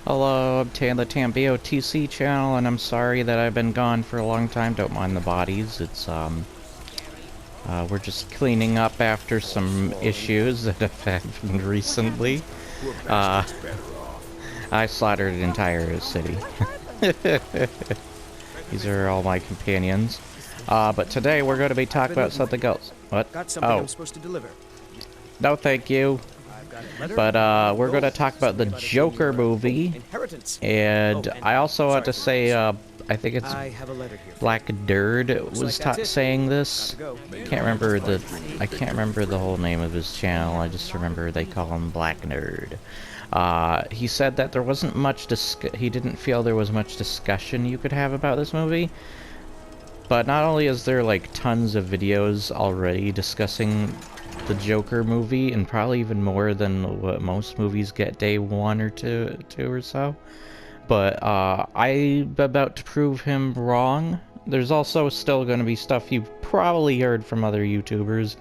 Hello, I'm Tan, the TamBoTC channel, and I'm sorry that I've been gone for a long time. Don't mind the bodies. We're just cleaning up after some issues that have happened recently. I slaughtered an entire city. These are all my companions. But today we're going to be talking about something else. What? Got something I'm supposed to deliver. No, thank you. But we're going to talk about the Joker movie, and I also want to say, I think it's Black Nerd was saying this. I can't remember the whole name of his channel. I just remember they call him Black Nerd. He said that there wasn't much he didn't feel there was much discussion you could have about this movie. But not only is there like tons of videos already discussing the Joker movie, and probably even more than what most movies get day one or two or so, but I'm about to prove him wrong. There's also still going to be stuff you've probably heard from other YouTubers.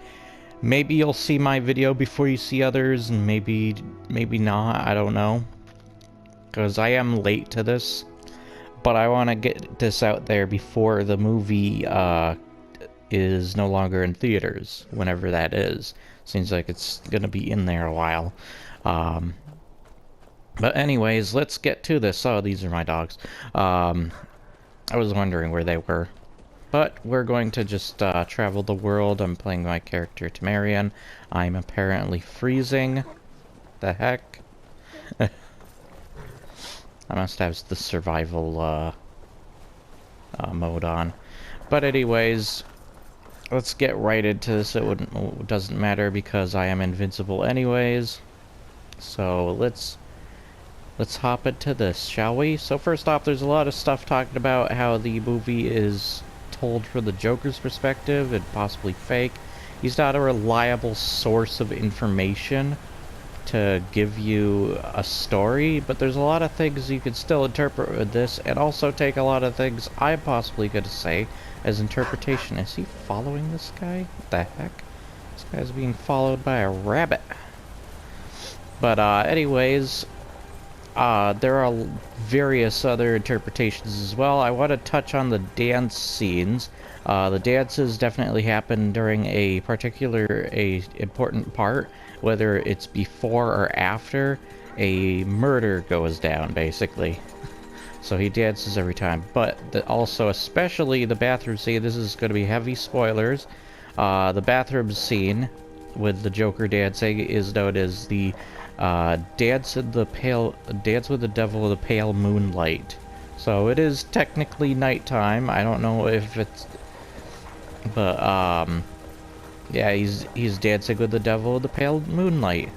Maybe you'll see my video before you see others, and maybe not, I don't know, because I am late to this, but I want to get this out there before the movie is no longer in theaters, whenever that is. Seems like it's gonna be in there a while. But anyways, let's get to this. Oh, these are my dogs. I was wondering where they were. But we're going to just travel the world. I'm playing my character Tamarian. I'm apparently freezing. The heck? I must have the survival mode on. But anyways, let's get right into this. It doesn't matter because I am invincible anyways. So let's hop into this, shall we? So first off, there's a lot of stuff talking about how the movie is told from the Joker's perspective and possibly fake. He's not a reliable source of information to give you a story, but there's a lot of things you could still interpret with this, and also take a lot of things I'm possibly going to say as interpretation. Is he following this guy? What the heck? This guy's being followed by a rabbit. But anyways, there are various other interpretations as well. I want to touch on the dance scenes. The dances definitely happen during a important part, whether it's before or after a murder goes down, basically. So he dances every time. But also, especially the bathroom scene, this is going to be heavy spoilers. The bathroom scene with the Joker dancing is known as the Dance with the Devil of the Pale Moonlight. So it is technically nighttime. I don't know if it's... But, yeah, he's dancing with the Devil of the Pale Moonlight.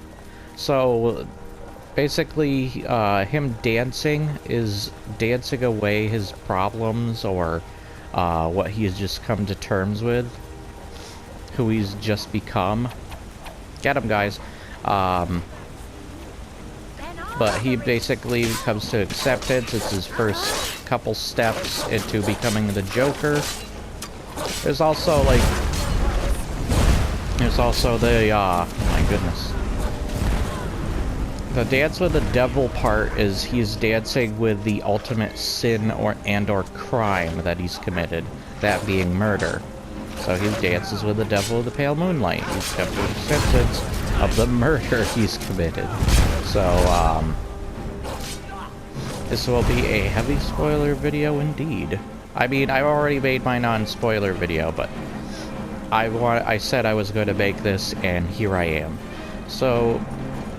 So, basically, him dancing is dancing away his problems, or what he's just come to terms with, who he's just become. Get him, guys. But he basically comes to acceptance. It's his first couple steps into becoming the Joker. There's also, like... There's also the, oh my goodness. The Dance with the Devil part is he's dancing with the ultimate sin or crime that he's committed. That being murder. So he dances with the Devil of the Pale Moonlight. He's come to acceptance of the murder he's committed. So, this will be a heavy spoiler video indeed. I mean, I've already made my non-spoiler video, but I said I was going to make this, and here I am. So,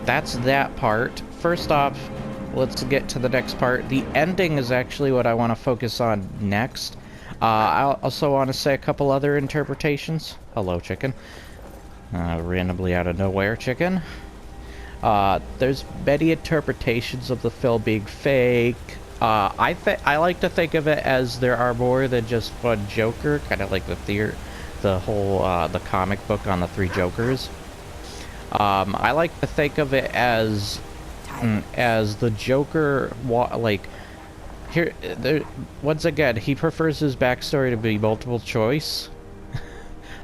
that's that part. First off, let's get to the next part. The ending is actually what I want to focus on next. I also want to say a couple other interpretations. Hello, chicken. Randomly out of nowhere, chicken. There's many interpretations of the film being fake. I like to think of it as there are more than just one Joker, kind of like the whole the comic book on the three Jokers. I like to think of it as the Joker, once again, he prefers his backstory to be multiple choice,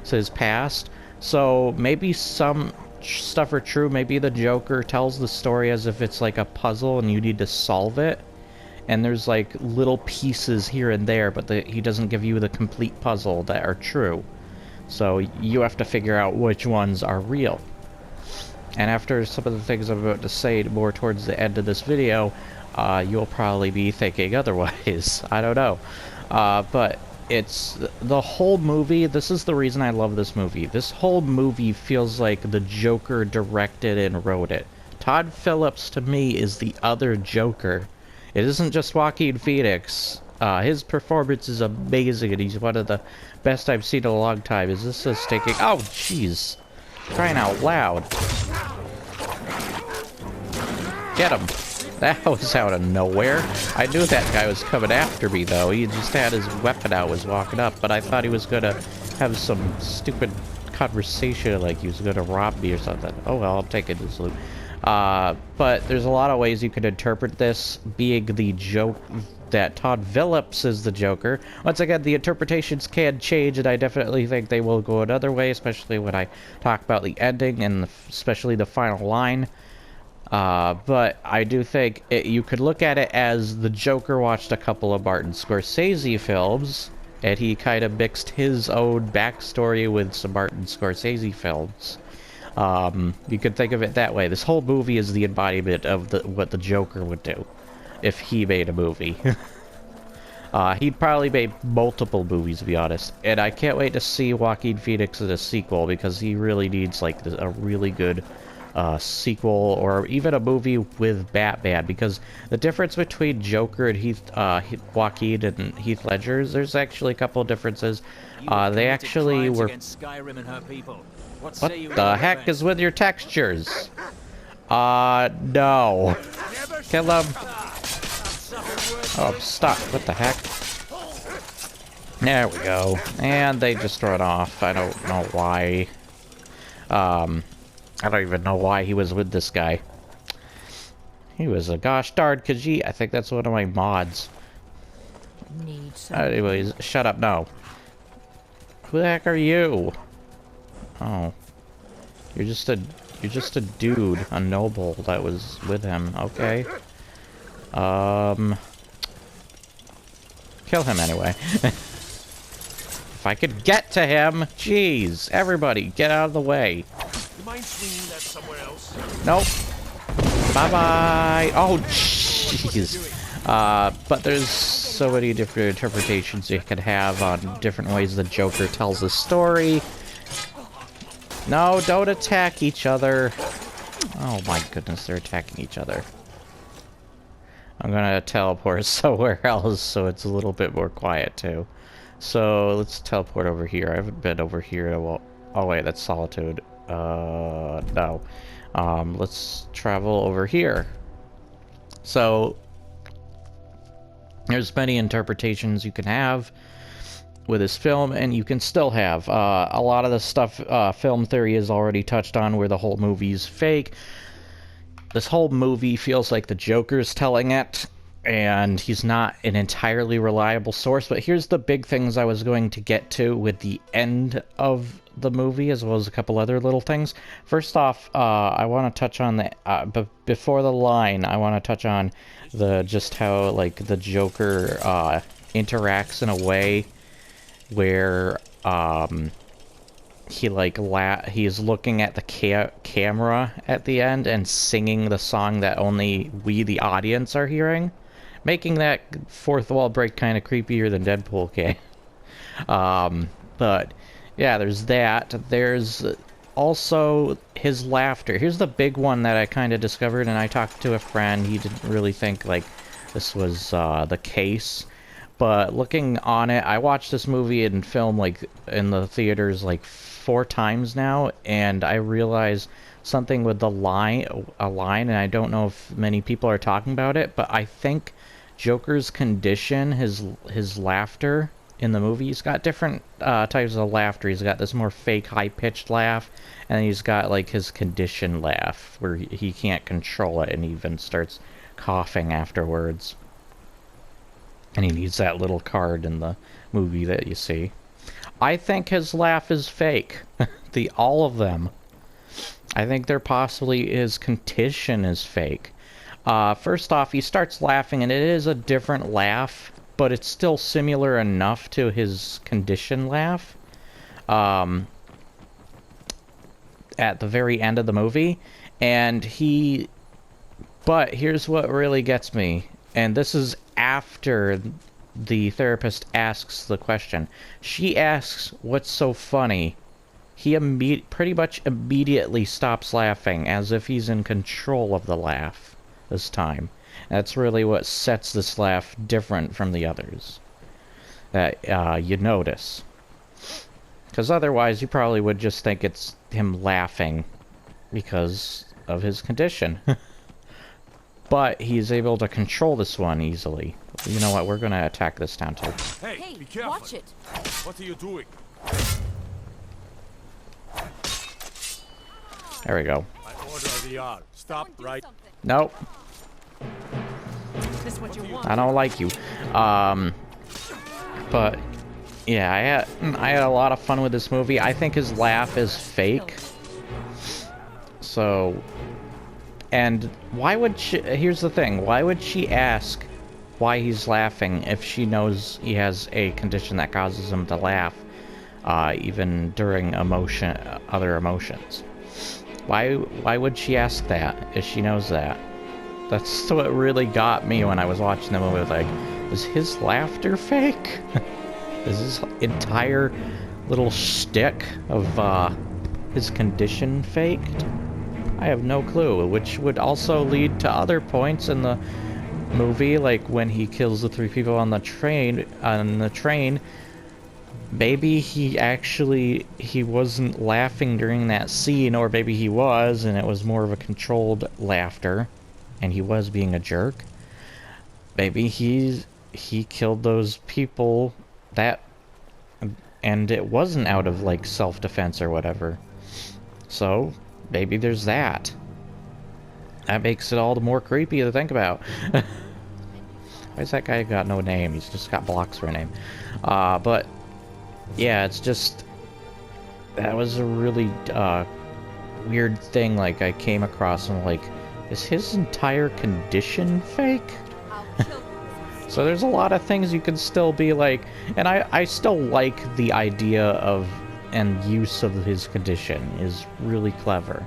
so his past. So maybe some stuff are true, maybe the Joker tells the story as if it's like a puzzle and you need to solve it. And there's like little pieces here and there, but he doesn't give you the complete puzzle that are true. So you have to figure out which ones are real. And after some of the things I'm about to say more towards the end of this video, you'll probably be thinking otherwise. I don't know. But it's the whole movie. This is the reason I love this movie. This whole movie feels like the Joker directed and wrote it. Todd Phillips, to me, is the other Joker. It isn't just Joaquin Phoenix. His performance is amazing, and he's one of the best I've seen in a long time. Is this a stinking... Oh, jeez. Crying out loud. Get him. That was out of nowhere. I knew that guy was coming after me, though. He just had his weapon out, was walking up, but I thought he was gonna have some stupid conversation, like he was gonna rob me or something. Oh well, I'm taking this loot. But there's a lot of ways you could interpret this, being the joke that Todd Phillips is the Joker. Once again, the interpretations can change, and I definitely think they will go another way, especially when I talk about the ending, and especially the final line. But I do think you could look at it as the Joker watched a couple of Martin Scorsese films, and he kind of mixed his own backstory with some Martin Scorsese films. You could think of it that way. This whole movie is the embodiment of what the Joker would do if he made a movie. He'd probably make multiple movies, to be honest. And I can't wait to see Joaquin Phoenix in a sequel, because he really needs like a really good sequel, or even a movie with Batman, because the difference between Joker and Joaquin and Heath Ledger, there's actually a couple of differences. They actually were... Skyrim and her people. What the heck is with your textures? No. Kill him. Oh, I'm stuck. What the heck? There we go. And they just run off. I don't know why. I don't even know why he was with this guy. He was a gosh darn Khajiit. I think that's one of my mods. Anyways, shut up. No. Who the heck are you? Oh. You're just a dude, a noble that was with him. Okay. Kill him anyway. If I could get to him, jeez, everybody, get out of the way. You mind swinging that somewhere else? Nope. Bye-bye. Oh, jeez. But there's so many different interpretations you could have on different ways the Joker tells a story. No, don't attack each other. Oh my goodness, they're attacking each other. I'm gonna teleport somewhere else so it's a little bit more quiet too. So let's teleport over here. I haven't been over here in a while. Oh wait, that's Solitude. No. Let's travel over here. So there's many interpretations you can have with this film, and you can still have a lot of the stuff film theory has already touched on, where the whole movie's fake. This whole movie feels like the Joker's telling it, and he's not an entirely reliable source. But here's the big things I was going to get to with the end of the movie, as well as a couple other little things. First off, I want to touch on the before the line, I want to touch on just how like the Joker interacts in a way where he's looking at the camera at the end and singing the song that only we, the audience, are hearing, making that fourth wall break kind of creepier than Deadpool can. But yeah, there's that. There's also his laughter. Here's the big one that I kind of discovered, and I talked to a friend. He didn't really think like this was the case. But looking on it, I watched this movie and film like in the theaters like 4 times now, and I realized something with a line, and I don't know if many people are talking about it, but I think Joker's condition, his laughter in the movie, he's got different types of laughter. He's got this more fake, high-pitched laugh, and he's got like his condition laugh, where he can't control it and even starts coughing afterwards. And he needs that little card in the movie that you see. I think his laugh is fake. All of them. I think there possibly his condition is fake. First off, he starts laughing, and it is a different laugh, but it's still similar enough to his condition laugh. At the very end of the movie, but here's what really gets me, and this is after the therapist asks the question. She asks, "What's so funny?" He pretty much immediately stops laughing, as if he's in control of the laugh this time. That's really what sets this laugh different from the others that you notice. Because otherwise, you probably would just think it's him laughing because of his condition. But he's able to control this one easily. You know what? We're going to attack this town too. Hey, be careful. Watch it. What are you doing? There we go. I order a VR. Stop right. Nope. Is this what you want? I don't like you. But yeah, I had a lot of fun with this movie. I think his laugh is fake. So, and why would she, here's the thing, why would she ask why he's laughing if she knows he has a condition that causes him to laugh, even during other emotions? Why would she ask that if she knows that? That's what really got me when I was watching the movie. Like, is his laughter fake? Is his entire little shtick of his condition faked? I have no clue, which would also lead to other points in the movie, like when he kills the 3 people on the train, maybe he wasn't laughing during that scene, or maybe he was, and it was more of a controlled laughter, and he was being a jerk. Maybe he killed those people and it wasn't out of, like, self-defense or whatever. So, maybe there's that. That makes it all the more creepy to think about. Why's that guy got no name? He's just got blocks for a name. But, yeah, it's just... That was a really, weird thing, like, I came across, and like, is his entire condition fake? So there's a lot of things you can still be like, and I still like the idea of and use of his condition is really clever.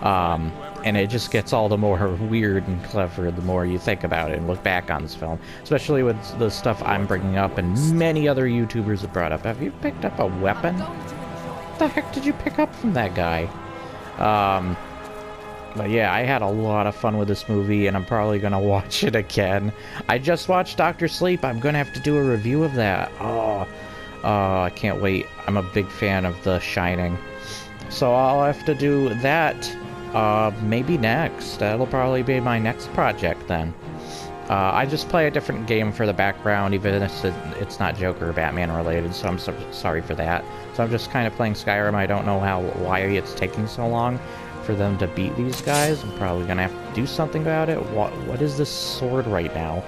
And it just gets all the more weird and clever the more you think about it and look back on this film. Especially with the stuff I'm bringing up and many other YouTubers have brought up. Have you picked up a weapon? What the heck did you pick up from that guy? But yeah, I had a lot of fun with this movie, and I'm probably going to watch it again. I just watched Dr. Sleep. I'm going to have to do a review of that. Oh, I can't wait. I'm a big fan of The Shining. So I'll have to do that maybe next. That'll probably be my next project then. I just play a different game for the background, even if it's not Joker or Batman related, so I'm sorry for that. So I'm just kind of playing Skyrim. I don't know why it's taking so long for them to beat these guys. I'm probably gonna have to do something about it. What is this sword right now?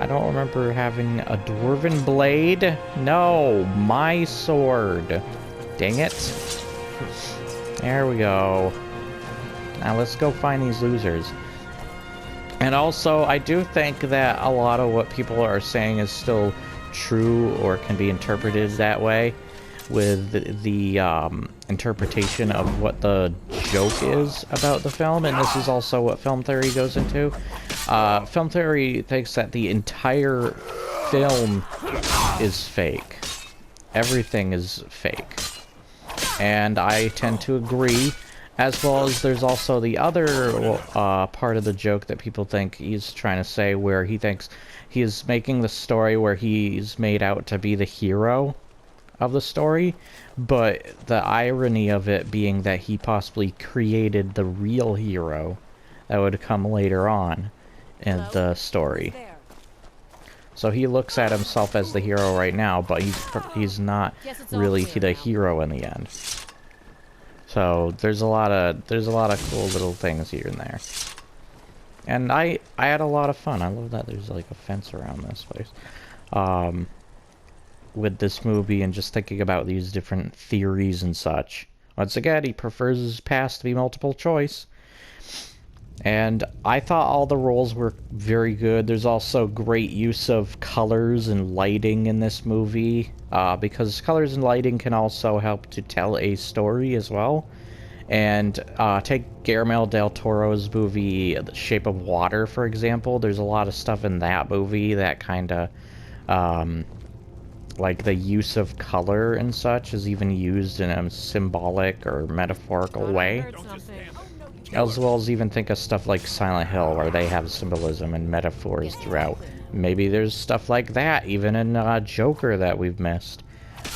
I don't remember having a dwarven blade. No, my sword. Dang it. There we go. Now let's go find these losers. And also, I do think that a lot of what people are saying is still true or can be interpreted that way, with the interpretation of what the joke is about the film, and this is also what film theory goes into. Film theory thinks that the entire film is fake. Everything is fake. And I tend to agree, as well as there's also the other part of the joke that people think he's trying to say, where he thinks he is making the story where he's made out to be the hero of the story, but the irony of it being that he possibly created the real hero that would come later on in the story. So he looks at himself as the hero right now, but he's not really the hero in the end. So there's a lot of cool little things here and there. And I had a lot of fun. I love that there's like a fence around this place. With this movie and just thinking about these different theories and such. once again, he prefers his past to be multiple choice. And I thought all the roles were very good. There's also great use of colors and lighting in this movie, because colors and lighting can also help to tell a story as well. And take Guillermo del Toro's movie The Shape of Water, for example. There's a lot of stuff in that movie that kind of, like the use of color and such is even used in a symbolic or metaphorical way. As well as even think of stuff like Silent Hill, where they have symbolism and metaphors throughout. Maybe there's stuff like that even in Joker that we've missed.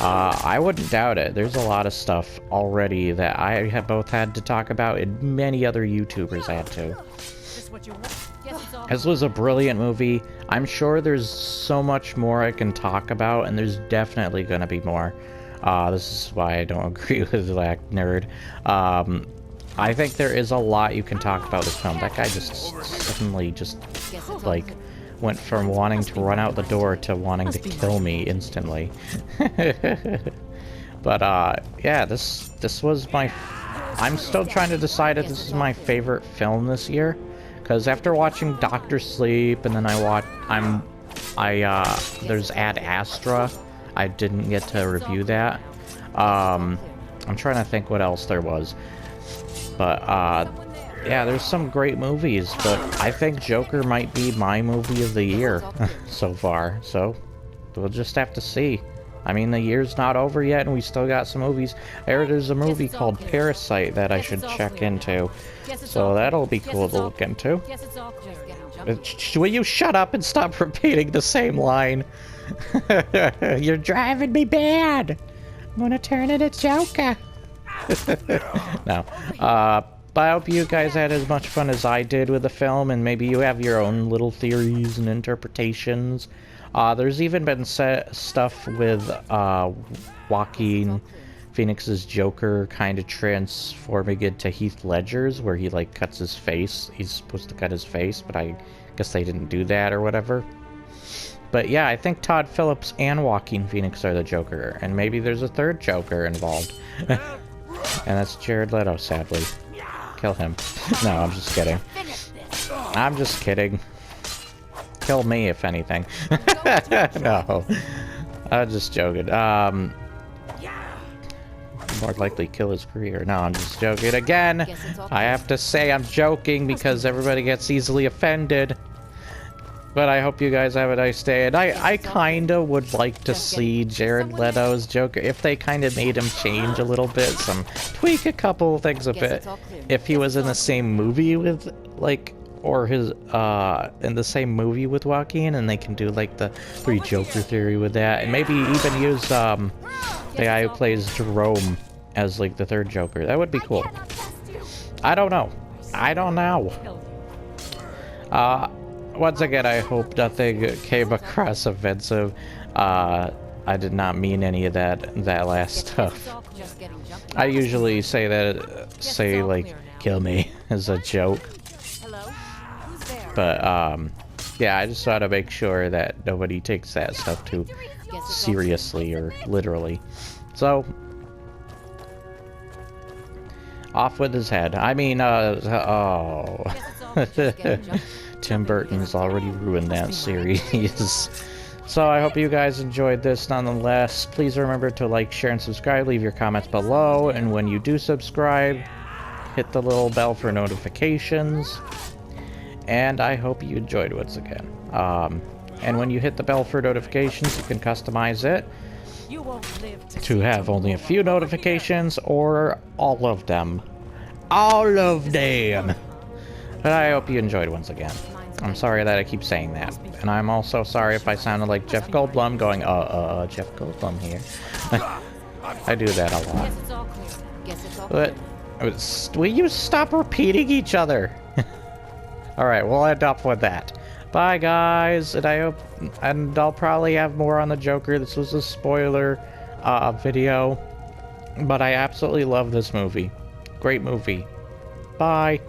I wouldn't doubt it. There's a lot of stuff already that I have both had to talk about and many other YouTubers had to. This was a brilliant movie. I'm sure there's so much more I can talk about, and there's definitely going to be more. This is why I don't agree with Black Nerd. I think there is a lot you can talk about this film. That guy just suddenly just, like, went from wanting to run out the door to wanting to kill me instantly. But, yeah, this was my... I'm still trying to decide if this is my favorite film this year. Because after watching Doctor Sleep, and then there's Ad Astra. I didn't get to review that. I'm trying to think what else there was. But, yeah, there's some great movies, but I think Joker might be my movie of the year so far, so we'll just have to see. I mean, the year's not over yet, and we still got some movies. I heard there's a movie called Parasite that I should check into, so that'll be cool to look into. Will you shut up and stop repeating the same line? You're driving me mad! I'm gonna turn into Joker! No. But I hope you guys had as much fun as I did with the film, and maybe you have your own little theories and interpretations. There's even been stuff with Joaquin Phoenix's Joker kind of transforming into Heath Ledger's, where he, like, cuts his face. He's supposed to cut his face, but I guess they didn't do that or whatever. But yeah, I think Todd Phillips and Joaquin Phoenix are the Joker, and maybe there's a third Joker involved. And that's Jared Leto, sadly. Kill him. No, I'm just kidding. I'm just kidding. Kill me, if anything. No. I'm just joking. More likely kill his career. No, I'm just joking again. I have to say I'm joking because everybody gets easily offended. But I hope you guys have a nice day. And I kind of would like to see Jared Leto's Joker, if they kind of made him change a little bit, tweak a couple things a bit. If he was in the same movie with, like, or his, in the same movie with Joaquin, and they can do, like, the Three Joker theory with that. And maybe even use, the guy who plays Jerome as, like, the third Joker. That would be cool. I don't know. I don't know. Once again, I hope nothing came across offensive. I did not mean any of that last stuff. I usually say like, kill me as a joke. But, yeah, I just want to make sure that nobody takes that stuff too seriously or literally. So, off with his head. I mean, oh. Tim Burton's already ruined that series. So I hope you guys enjoyed this nonetheless. Please remember to like, share, and subscribe. Leave your comments below. And when you do subscribe, hit the little bell for notifications. And I hope you enjoyed once again. And when you hit the bell for notifications, you can customize it to have only a few notifications or all of them. All of them! But I hope you enjoyed once again. I'm sorry that I keep saying that. And I'm also sorry if I sounded like Jeff Goldblum going, Jeff Goldblum here. I do that a lot. But, will you stop repeating each other? Alright, we'll end up with that. Bye, guys, and I'll probably have more on the Joker. This was a spoiler video. But I absolutely love this movie. Great movie. Bye.